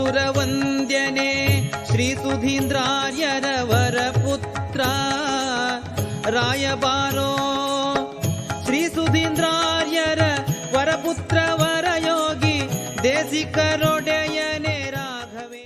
ಸುರವಂದ್ಯನೆ ಶ್ರೀ ಸುಧೀಂದ್ರಾರ್ಯರವರ ಪುತ್ರ ರಾಯಬಾರೋ ಶ್ರೀ ಸುಧೀಂದ್ರಾರ್ಯರ ವರಪುತ್ರ ವರಯೋಗಿ ದೇಸಿಕರೊಡೆಯನೆ ರಾಘವೇ.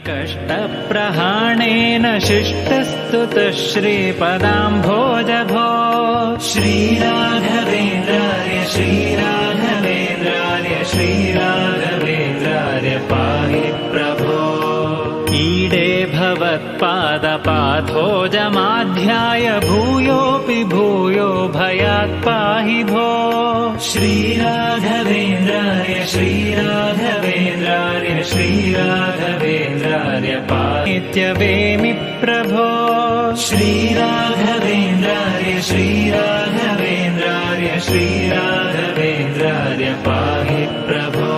कष्टप्रहाणेन शिष्टस्तुतः श्रीपदाम्भोजभो श्रीराघवेन्द्रार्य श्रीराघवेन्द्रार्य श्रीराघवेन्द्रार्य पाहि प्रभो। ईडे भवत्पादपाथोजमाध्याय भूयोऽपि भूयो भयात् पाहि भो श्रीराघवेन्द्रार्य श्रीराघवेन्द्रार्य श्रीराघवेन्द्रार्य पाहित्यवेमि प्रभो श्रीराघवेन्द्रार्य श्रीराघवेन्द्रार्य श्रीराघवेन्द्रार्य पाहि प्रभो।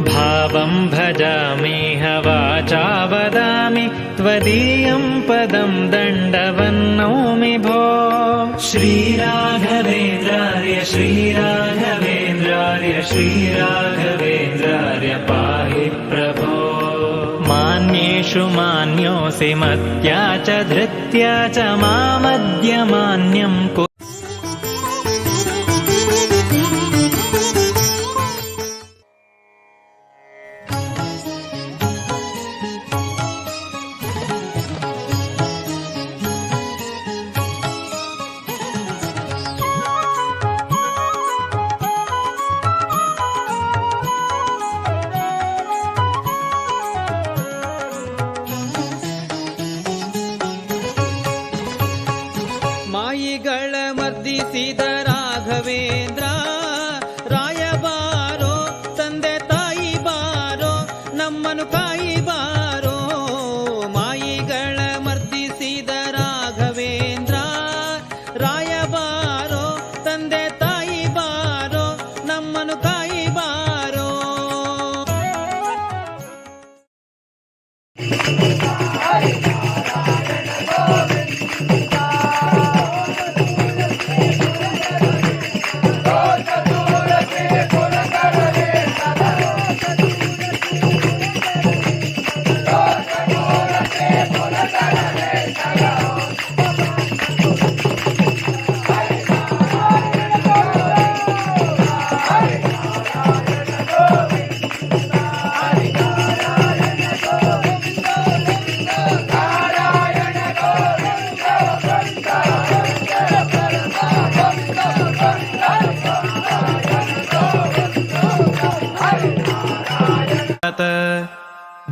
भावं भजामिह वाचा वदामि त्वदीयं पदं दण्डवन्नौमि भो श्रीराघवेन्द्रार्य श्रीराघवेन्द्रार्य श्रीराघवेन्द्रार्य पाहि प्रभो। मान्येषु मान्योऽसि मत्या च धृत्या च मामद्य मान्यं कुरु। ಮಾಯಿಗಳ ಮರ್ದಿಸಿದ ರಾಘವೇಂದ್ರ ರಾಯಬಾರೋ ತಂದೆ ತಾಯಿ ಬಾರೋ ನಮ್ಮನು ಕಾಯಿ ಬಾರೋ. ಮಾಯಿಗಳ ಮರ್ದಿಸಿದ ರಾಘವೇಂದ್ರ ರಾಯಬಾರೋ ತಂದೆ ತಾಯಿ ಬಾರೋ ನಮ್ಮನು ಕಾಯಿ ಬಾರೋ.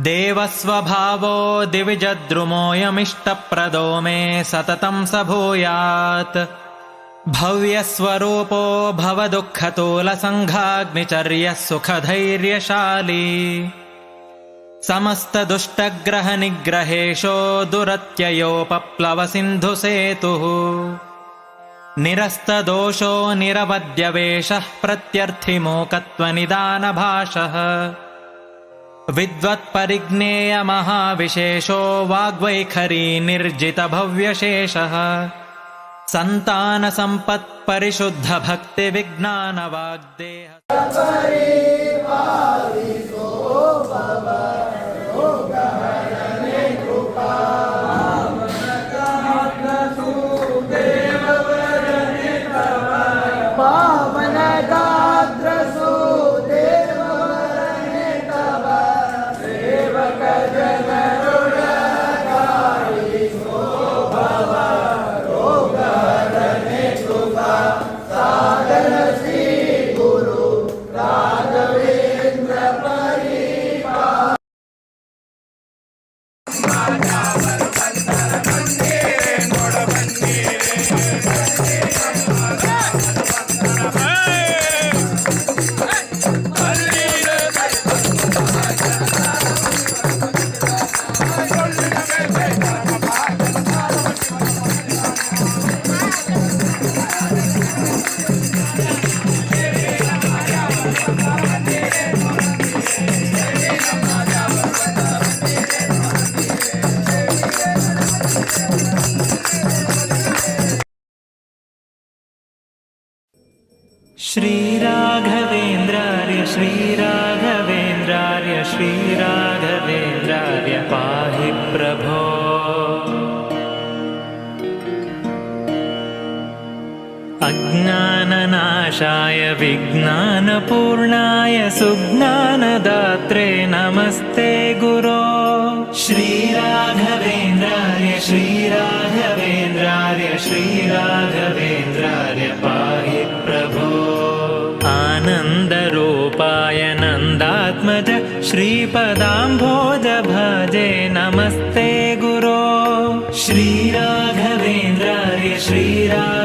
देवस्वभावो दिविजद्रुमोऽयमिष्टप्रदो मे सततं स भूयात्। भव्यस्वरूपो भवदुःखतोलसङ्घाग्निचर्यः सुखधैर्यशाली। समस्तदुष्टग्रहनिग्रहेशो दुरत्ययोपप्लवसिन्धुसेतुः। निरस्तदोषो निरवद्यवेशः प्रत्यर्थिमोकत्वनिदानभाषः। विद्वत्परिज्ञेयमहाविशेषो वाग्वैखरी निर्जितभव्यशेषः। ಸಂತಾನ ಸಂಪತ್ ಪರಿಶುದ್ಧ ಭಕ್ತಿ ವಿಜ್ಞಾನ ವಾಗ್ದೇಹ श्रीराघवेन्द्रार्य श्रीराघवेन्द्रार्य श्रीराघवेन्द्रार्य पाहि प्रभो अज्ञाननाशाय विज्ञानपूर्णाय सुज्ञानदात्रे नमस्ते गुरो श्रीराघवेन्द्रार्य श्रीराघवेन्द्रार्य श्रीराघवेन्द्रार्य पाहि प्रभो आनन्दरूपाय नन्दात्मज श्रीपदाम्भोज भजे नमस्ते गुरो श्रीराघवेन्द्रार्य श्रीराघवेन्द्रार्य